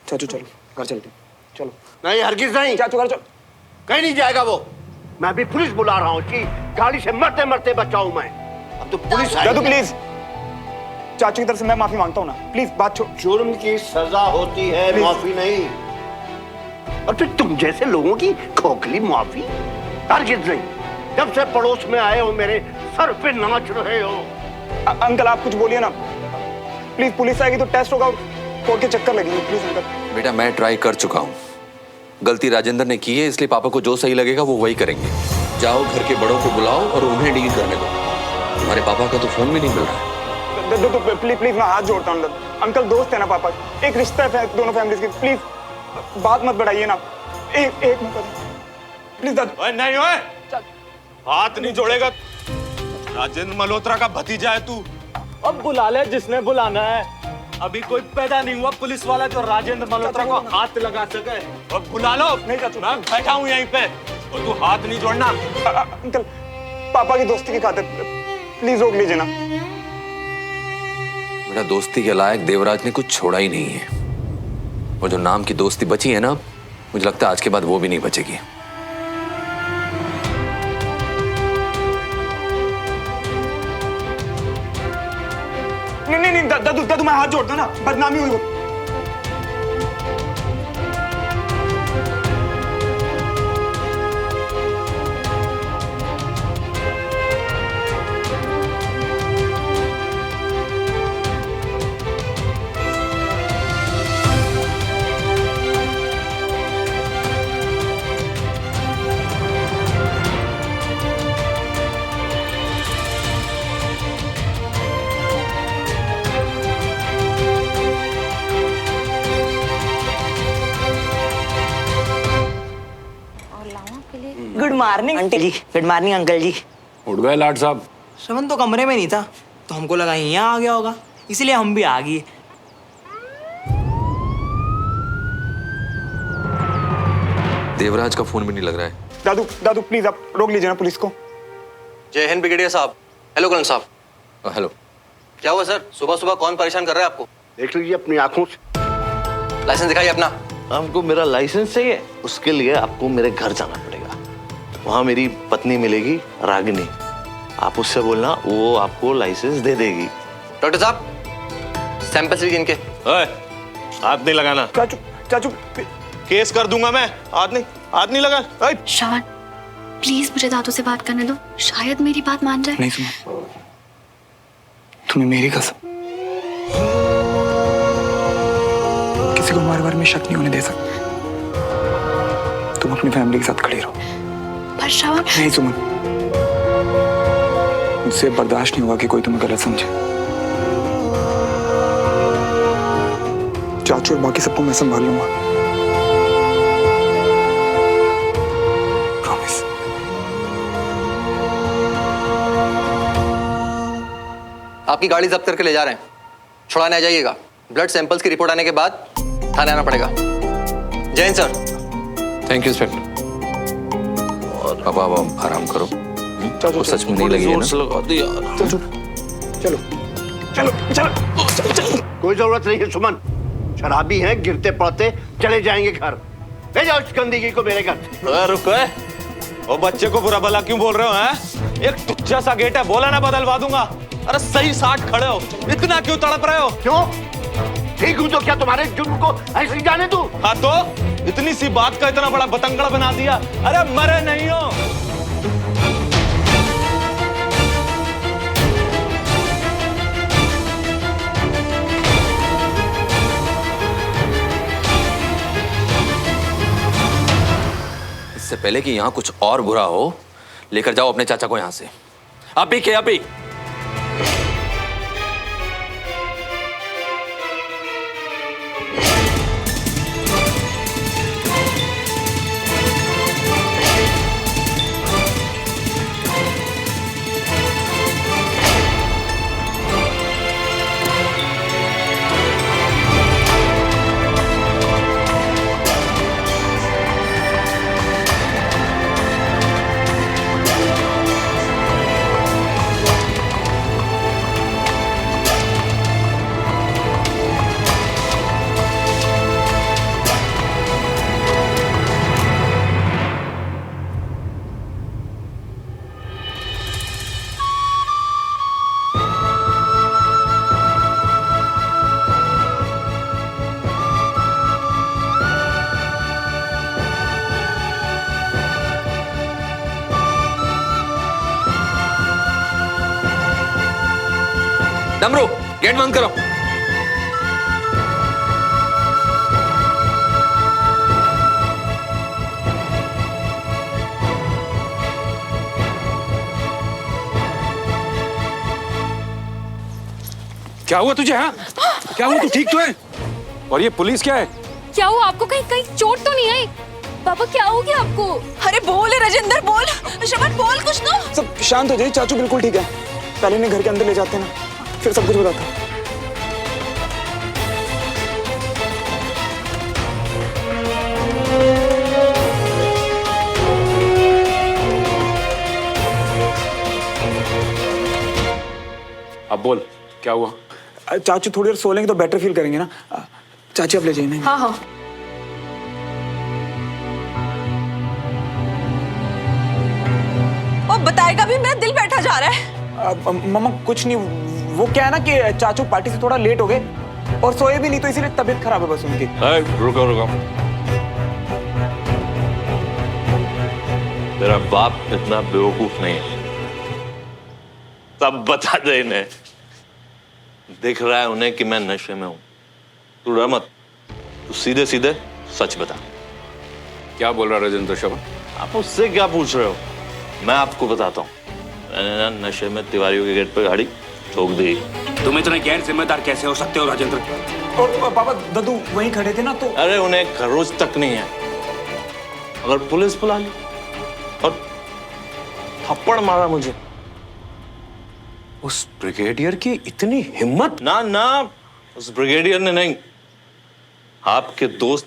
चाचू चलो घर चलते, चलो। नहीं हरगिज नहीं, चाचू घर चलो। कहीं नहीं जाएगा वो। मैं भी पुलिस बुला रहा हूँ कि गाड़ी से मरते मरते बचाऊं मैं। अब तो पुलिस आएगी। दादू प्लीज, चाचू की तरफ से मैं माफी मांगता हूँ ना, प्लीज बात छोड़। जुर्म की सजा होती है, माफी नहीं। और फिर तुम जैसे लोगों की खोखली माफी? हरगिज नहीं। जब से पड़ोस में आए हो मेरे सर पे नाच रहे हो। अंकल आप कुछ बोलिए ना प्लीज, पुलिस आएगी तो टेस्ट होगा, कोर्ट के चक्कर लगेंगे, प्लीज अंकल। बेटा मैं ट्राई कर चुका हूँ, गलती राजेंद्र ने की है, इसलिए पापा को जो सही लगेगा वो वही करेंगे। जाओ घर के बड़ों को बुलाओ और उन्हें डील करने दो। तुम्हारे पापा का तो फोन भी नहीं मिल रहा है। प्लीज प्लीज मैं हाथ जोड़ता हूँ अंकल, दोस्त है ना पापा, एक रिश्ता है दोनों फैमिलीज की, प्लीज बात मत बढ़ाइए ना, एक मौका प्लीज दादू। ओए नहीं ओए, हाथ नहीं जोड़ेगा। राजेंद्र मल्होत्रा का भतीजा है तू। अब बुला ले जिसने बुलाना है। अभी कोई पैदा नहीं हुआ पुलिस वाला जो राजेंद्र मल्होत्रा को हाथ लगा सके। अब बुला लो। नहीं चाचू, मैं बैठा हूँ यहीं पे और तू हाथ नहीं जोड़ना। अंकल पापा की दोस्ती की खातिर प्लीज रोक लीजिए ना। बेटा दोस्ती के लायक देवराज ने कुछ छोड़ा ही नहीं है, और जो नाम की दोस्ती बची है ना, मुझे लगता है आज के बाद वो भी नहीं बचेगी। नहीं दादू दादू मैं हाथ जोड़ता ना, बदनामी हुई वो। गुड मॉर्निंग आंटी जी। गुड मॉर्निंग अंकल जी। उठ गए लाट साहब? श्रवण तो कमरे में नहीं था, तो हमको लगा यहाँ आ गया होगा, इसलिए हम भी आ गए। देवराज का फोन भी नहीं लग रहा है। दादू दादू प्लीज आप रोक लीजिए ना पुलिस को। जय हिंद ब्रिगेडियर साहब। हेलो कर्नल साहब। हेलो। क्या हुआ सर, सुबह सुबह कौन परेशान कर रहा है आपको? देख लीजिए अपनी आंखों से। लाइसेंस दिखाइए अपना। हमको मेरा लाइसेंस चाहिए, उसके लिए आपको मेरे घर जाना पड़ेगा। वहाँ मेरी पत्नी मिलेगी रागिनी, आप उससे बोलना, वो आपको लाइसेंस दे देगी। डॉक्टर साहब सैंपल्स लीजिए इनके। ओए, हाथ नहीं लगाना। चाचू चाचू केस कर दूंगा मैं। हाथ नहीं लगा। ओए, श्रवण प्लीज मुझे दादू से बात करने दो, शायद मेरी बात मान जाए। नहीं सुना, तुम्हें मेरी कसम किसी को हमारे बारे में शक नहीं होने दे सकते। तुम अपनी फैमिली के साथ खड़ी रहो। पर श्रवण नहीं सुमन, मुझसे बर्दाश्त नहीं होगा कि कोई तुम्हें गलत समझे। चाचू और बाकी सबको मैं संभाल लूंगा, प्रॉमिस। आपकी गाड़ी जब्त करके ले जा रहे हैं, छुड़ाने आ जाइएगा। ब्लड सैंपल्स की रिपोर्ट आने के बाद थाने आना पड़ेगा। जय Hind sir. Thank you inspector. पापा अब आराम करो। चाचू सच में नहीं लगी है ना? चाचू चलो चलो चलो। कोई जरूरत नहीं है सुमन, शराबी हैं, गिरते पड़ते चले जाएंगे घर। ले जाओ इस गंदगी को मेरे घर। रुको। वो बच्चे को बुरा भला क्यों बोल रहे हो? हैं? एक तुच्चा सा गेट है, बोला ना बदलवा दूंगा। अरे सही साथ खड़े हो, इतना क्यों तड़प रहे हो? क्यों ठीक हूं तो क्या तुम्हारे जुर्म को ऐसे ही जाने दूं? हाँ तो इतनी सी बात का इतना बड़ा बतंगड़ बना दिया। अरे मरे नहीं हो। इससे पहले कि यहाँ कुछ और बुरा हो, लेकर जाओ अपने चाचा को यहाँ से अभी के अभी। डमरू गेट बंद करो। क्या हुआ तुझे? हाँ क्या हुआ? तू ठीक तो है? और ये पुलिस क्या है? क्या हुआ आपको? कहीं कहीं चोट तो नहीं आई? पापा क्या हो गया आपको? अरे बोल राजेंद्र, बोल। श्रवण बोल कुछ ना। सब शांत हो जाइए, चाचू बिल्कुल ठीक है। पहले इन्हें घर के अंदर ले जाते हैं ना, फिर सब कुछ बताते हैं। अब बोल क्या हुआ? चाचू थोड़ी देर सो लेंगे तो बेटर फील करेंगे ना। चाची आप ले जाइए। हाँ हाँ। और बताएगा भी, मेरा दिल बैठा जा रहा है। मम्मा कुछ नहीं, वो क्या है ना कि चाचू पार्टी से थोड़ा लेट हो गए और सोए भी नहीं, तो इसीलिए तबीयत खराब है बस उनकी। रुको रुको, तेरा बाप इतना बेवकूफ नहीं है। तब बता दे इन्हें, दिख रहा है उन्हें कि मैं नशे में हूं। तू डर मत, तू सीधे सीधे सच बता। क्या बोल रहा राजेंद्र श्रवण? आप उससे क्या पूछ रहे हो? मैं आपको बताता हूँ। मैंने ना नशे में तिवारियों के गेट पे गाड़ी ठोक दी। तुम इतने गैर जिम्मेदार कैसे हो सकते हो राजेंद्र? और पापा दद्दू वहीं खड़े थे ना, तो अरे उन्हें खरोच तक नहीं है। अगर पुलिस बुला ली और थप्पड़ मारा मुझे। उस ब्रिगेडियर की इतनी हिम्मत? ना ना, उस ब्रिगेडियर ने नहीं, आपके दोस्त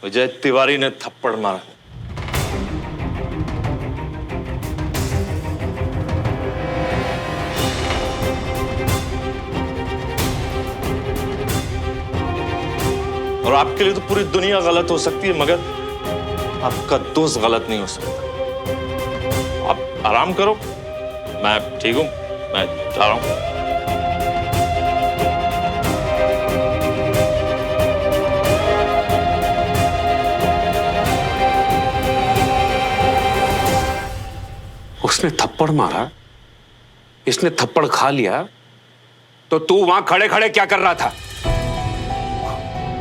विजय तिवारी ने थप्पड़ मारा। और आपके लिए तो पूरी दुनिया गलत हो सकती है, मगर आपका दोस्त गलत नहीं हो सकता। आप आराम करो, मैं ठीक हूं, मैं जा रहा हूं। उसने थप्पड़ मारा, इसने थप्पड़ खा लिया, तो तू वहां खड़े खड़े क्या कर रहा था?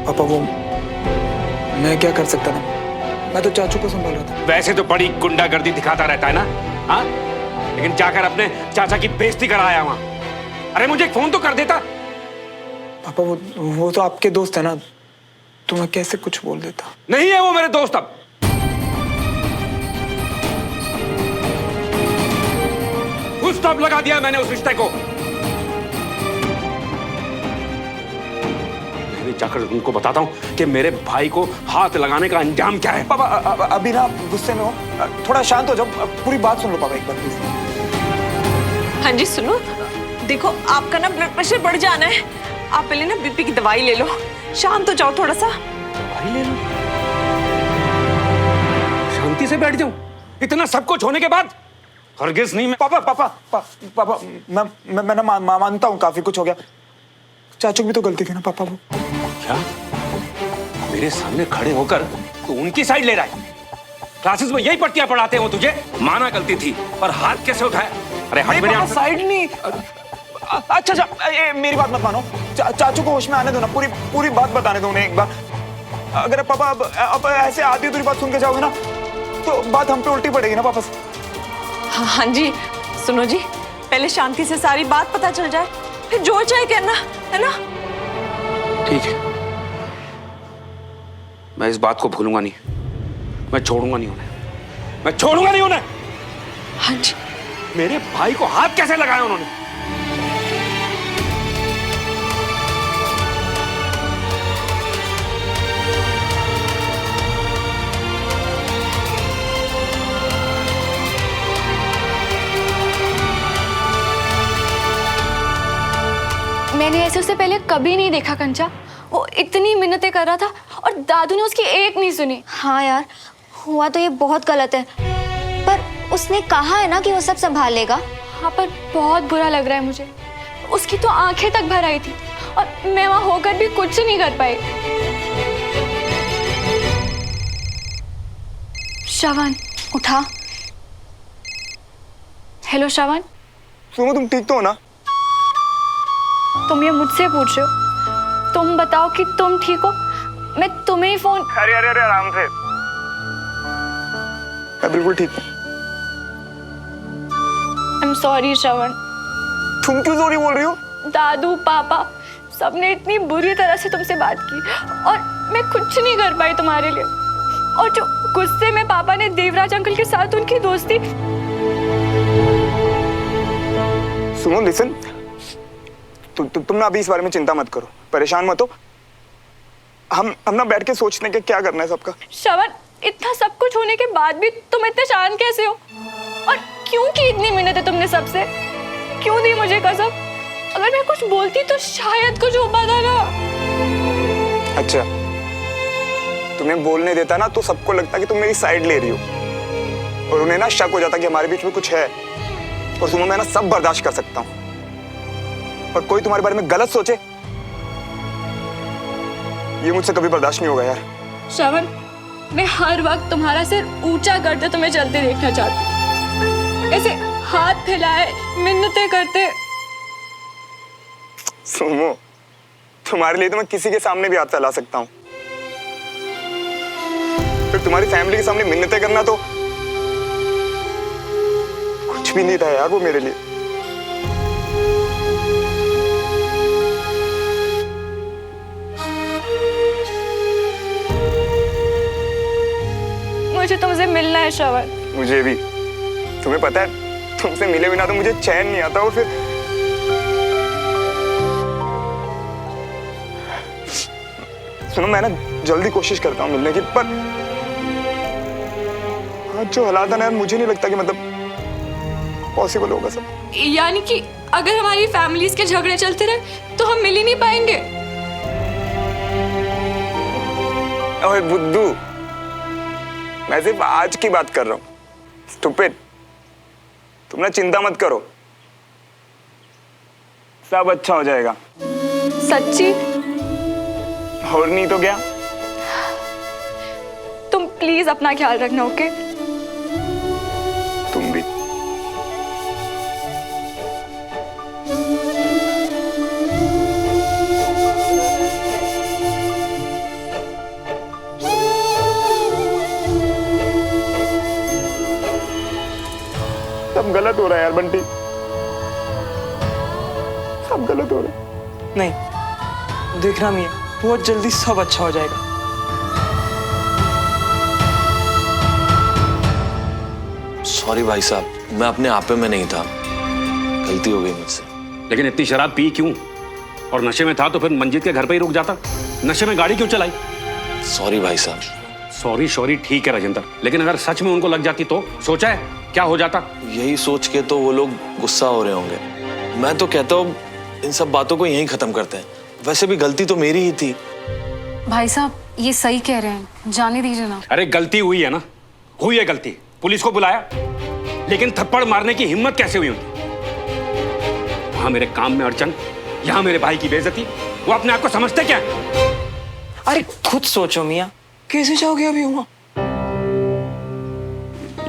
पापा वो मैं क्या कर सकता था, मैं तो चाचू को संभाल रहा था। वैसे तो बड़ी गुंडागर्दी दिखाता रहता है ना, हाँ? लेकिन जाकर अपने चाचा की बेइज्जती कराया वहां। अरे मुझे एक फोन तो कर देता। पापा वो तो आपके दोस्त है ना, तो मैं कैसे कुछ बोल देता। नहीं है वो मेरे दोस्त अब। फुल स्टॉप लगा दिया मैंने उस रिश्ते को। मैं जाकर उनको बताता हूं कि मेरे भाई को हाथ लगाने का अंजाम क्या है। पापा अभी ना गुस्से में हो, थोड़ा शांत हो जाओ, पूरी बात सुन लो पापा एक बार प्लीज। हाँ जी सुनो, देखो आपका ना ब्लड प्रेशर बढ़ जाना है, आप पहले ना बीपी की दवाई ले लो, शांत हो जाओ थोड़ा सा। दवाई ले लो? शांति से बैठ जाऊं इतना सब कुछ होने के बाद? हरगिज नहीं। मैं पापा मैं ना मानता हूँ काफी कुछ हो गया, चाचू की भी तो गलती थी ना पापा। वो क्या मेरे सामने खड़े होकर तू उनकी साइड ले रहा है? क्लासेस में यही पट्टियां पढ़ाते हैं वो तुझे। माना गलती थी, पर हाथ कैसे उठाया? अरे हाथ साइड नहीं। अच्छा मेरी बात मत मानो, चाचू को होश में आने दो ना, पूरी बात बताने दो उन्हें एक बार। अगर पापा अब ऐसे आधी अधूरी बात सुन के जाओगे ना, तो बात हम पे उल्टी पड़ेगी ना वापस। हाँ जी सुनो जी, पहले शांति से सारी बात पता चल जाए, फिर जो चाहे करना है ना। ठीक है, मैं इस बात को भूलूंगा नहीं, मैं छोड़ूंगा नहीं उन्हें, मैं छोड़ूंगा नहीं उन्हें। हाँ जी। मेरे भाई को हाथ कैसे लगाया उन्होंने? मैंने ऐसे उसे पहले कभी नहीं देखा कंचा। वो इतनी मिन्नतें कर रहा था और दादू ने उसकी एक नहीं सुनी। हाँ यार, हुआ तो ये बहुत गलत है, पर उसने कहा है ना कि वो सब संभालेगा। हाँ पर बहुत बुरा लग रहा है मुझे। उसकी तो आंखें तक भर आई थी और मैं वहां होकर भी कुछ नहीं कर पाई। श्रवण उठा। हेलो श्रवण। सुनो तुम ठीक तो हो ना? तुम ये मुझसे पूछ रहे हो? तुम बताओ कि तुम ठीक हो, मैं तुम्हें ही फोन। अरे अरे अरे आराम से, मैं बिल्कुल ठीक हूँ। आई एम सॉरी श्रवण। तुम क्यों सॉरी बोल रही हो? दादू पापा सबने इतनी बुरी तरह से तुमसे बात की और मैं कुछ नहीं कर पाई तुम्हारे लिए। और जो गुस्से में पापा ने देवराज अंकल के साथ उनकी दोस्ती। सुनो लिसन, तुम ना अभी इस बारे में चिंता मत करो, परेशान मत हो। हम ना बैठ के सोचने के क्या करना है सबका। श्रवण, इतना सब कुछ होने के बाद भी तुम इतने शांत कैसे हो? और क्यों की इतनी मिन्नत है तुमने सबसे? क्यों दी मुझे कसम? अगर मैं कुछ बोलती तो शायद कुछ हो पाता ना। अच्छा, तुम्हें बोलने देता ना तो सबको लगता कि तुम मेरी साइड ले रही हो और उन्हें ना शक हो जाता कि हमारे बीच में कुछ है। और तुम्हें मैं ना सब बर्दाश्त कर सकता हूँ, पर कोई तुम्हारे बारे में गलत सोचे ये मुझसे कभी बर्दाश्त नहीं होगा यार। श्रवण, मैं हर वक्त तुम्हारा सिर ऊंचा करते तुम्हें चलते देखना चाहती हूँ, ऐसे हाथ फैलाए मिन्नतें करते। सुनो, तुम्हारे लिए तो मैं किसी के सामने भी हाथ फैला सकता हूँ, फिर तुम्हारी फैमिली के सामने मिन्नतें करना तो कुछ भी नहीं था यार वो मेरे लिए। मुझे तुमसे मिलना है श्रवण। मुझे भी। तुम्हें पता है तुमसे मिले बिना तो मुझे चैन नहीं आता। और फिर सुनो, मैं ना जल्दी कोशिश करता हूँ मिलने की, पर आज जो हालात है ना यार, मुझे नहीं लगता कि मतलब पॉसिबल होगा सब। यानी कि अगर हमारी फैमिलीज के झगड़े चलते रहे तो हम मिल ही नहीं पाएंगे। ओए बुद्धू, मैं सिर्फ आज की बात कर रहा हूँ। स्टूपिड, तुम ना चिंता मत करो, सब अच्छा हो जाएगा। सच्ची? और नहीं तो क्या। तुम प्लीज अपना ख्याल रखना, ओके? तुम भी। सब गलत हो रहा है यार बंटी, सब गलत हो रहा है। नहीं, देखना मियां, बहुत जल्दी सब अच्छा हो जाएगा। सॉरी भाई साहब, मैं अपने आपे में नहीं था, गलती हो गई मुझसे। लेकिन इतनी शराब पी क्यों? और नशे में था तो फिर मंजीत के घर पे ही रुक जाता। नशे में गाड़ी क्यों चलाई? सॉरी भाई साहब। सॉरी सॉरी ठीक है राजेंद्र, लेकिन अगर सच में उनको लग जाती तो सोचा है क्या हो जाता? यही सोच के तो वो लोग गुस्सा हो रहे होंगे। मैं तो कहता हूँ इन सब बातों को यहीं खत्म करते हैं। वैसे भी गलती तो मेरी ही थी। भाई साहब ये सही कह रहे हैं, जाने दीजिए ना। अरे गलती हुई है ना, हुई है गलती, पुलिस को बुलाया, लेकिन थप्पड़ मारने की हिम्मत कैसे हुई उनकी? वहां मेरे काम में अड़चन, यहाँ मेरे भाई की बेइज्जती। वो अपने आप को समझते क्या? अरे खुद सोचो मियां, कैसे जाओगे अभी वहां?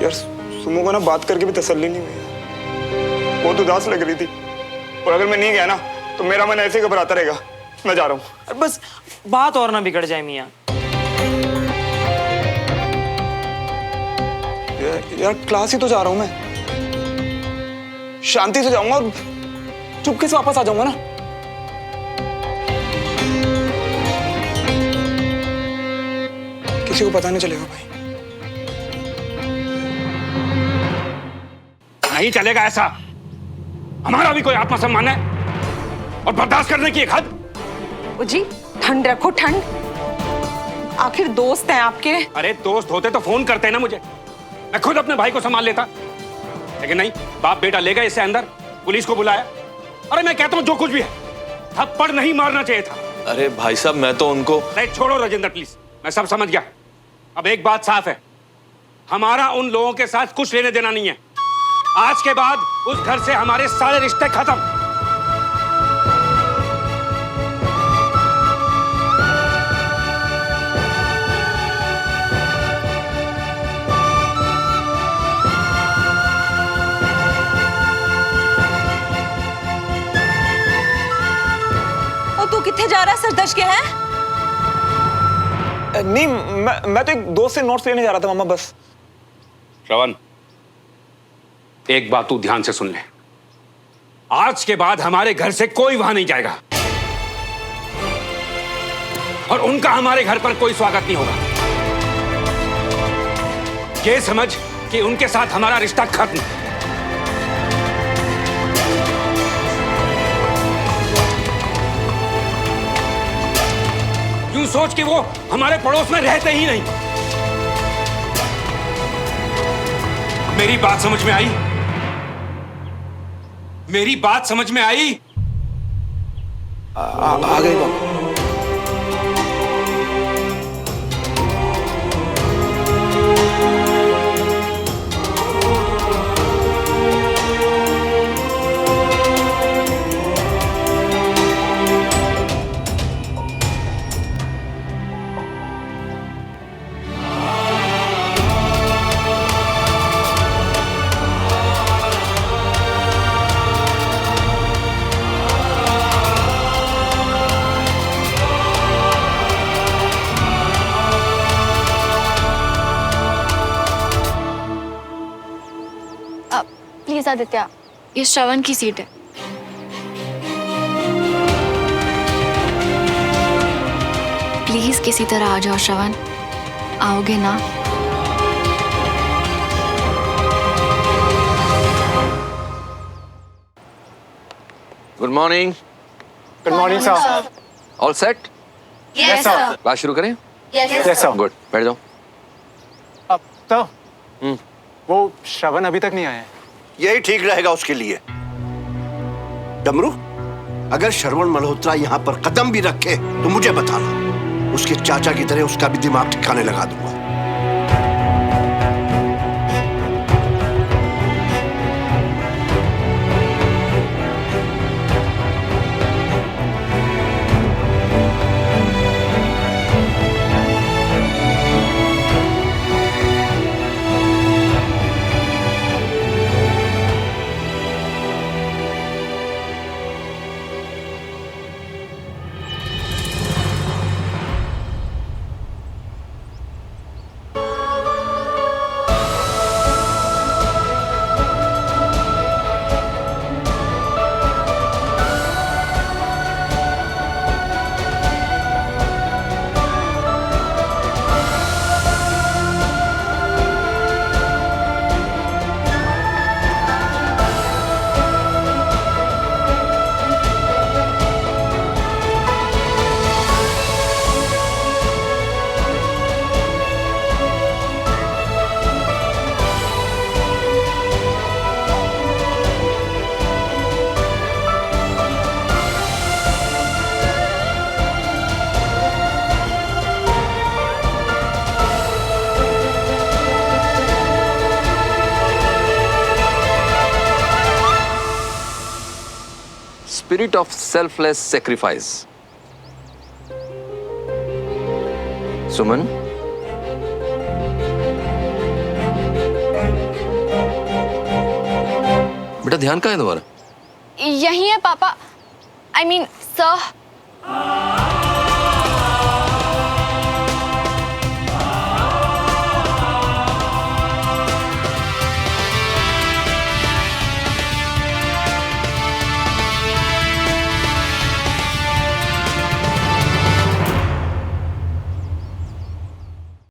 यार सुमो को ना बात करके भी तसल्ली नहीं हुई, बहुत उदास लग रही थी। और अगर मैं नहीं गया ना तो मेरा मन ऐसे घबराता रहेगा। मैं जा रहा हूँ। बस बात और ना बिगड़ जाए मियां। यार क्लास ही तो जा रहा हूँ मैं, शांति से जाऊंगा और चुपके से वापस आ जाऊंगा ना। किसी को पता नहीं चलेगा भाई। नहीं चलेगा ऐसा। हमारा भी कोई आत्मसम्मान है और बर्दाश्त करने की एक हद। जी ठंड रखो, ठंड। आखिर दोस्त हैं आपके। अरे दोस्त होते तो फोन करते ना मुझे, मैं खुद अपने भाई को संभाल लेता। लेकिन नहीं, बाप बेटा ले गए इसे अंदर, पुलिस को बुलाया। अरे मैं कहता हूं जो कुछ भी है, थप्पड़ नहीं मारना चाहिए था। अरे भाई साहब मैं तो उनको। नहीं छोड़ो राजेंद्र प्लीज, मैं सब समझ गया। अब एक बात साफ है, हमारा उन लोगों के साथ कुछ लेने देना नहीं है। आज के बाद उस घर से हमारे सारे रिश्ते खत्म। आदर्श के हैं? नहीं, मैं तो एक दोस्त से नोट्स लेने जा रहा था मामा, बस। श्रवण, एक बात तू ध्यान से सुन ले। आज के बाद हमारे घर से कोई वहां नहीं जाएगा और उनका हमारे घर पर कोई स्वागत नहीं होगा। ये समझ कि उनके साथ हमारा रिश्ता खत्म। यूं सोच कि वो हमारे पड़ोस में रहते ही नहीं। मेरी बात समझ में आई? मेरी बात समझ में आई? आ गई बाबा। प्लीज आदित्य, ये श्रवण की सीट है। प्लीज किसी तरह आ जाओ श्रवण, आओगे ना? Good morning. Good morning sir. All set? Yes sir. Class शुरू करें? Yes sir. गुड, बैठ जाओ। अब तो वो श्रवण अभी तक नहीं आया है। यही ठीक रहेगा उसके लिए। डमरू, अगर श्रवण मल्होत्रा यहाँ पर कदम भी रखे तो मुझे बताना। उसके चाचा की तरह उसका भी दिमाग ठिकाने लगा दूंगा। Spirit of selfless sacrifice. सुमन, बेटा ध्यान कहाँ है तुम्हारा? यही है पापा। I mean, sir.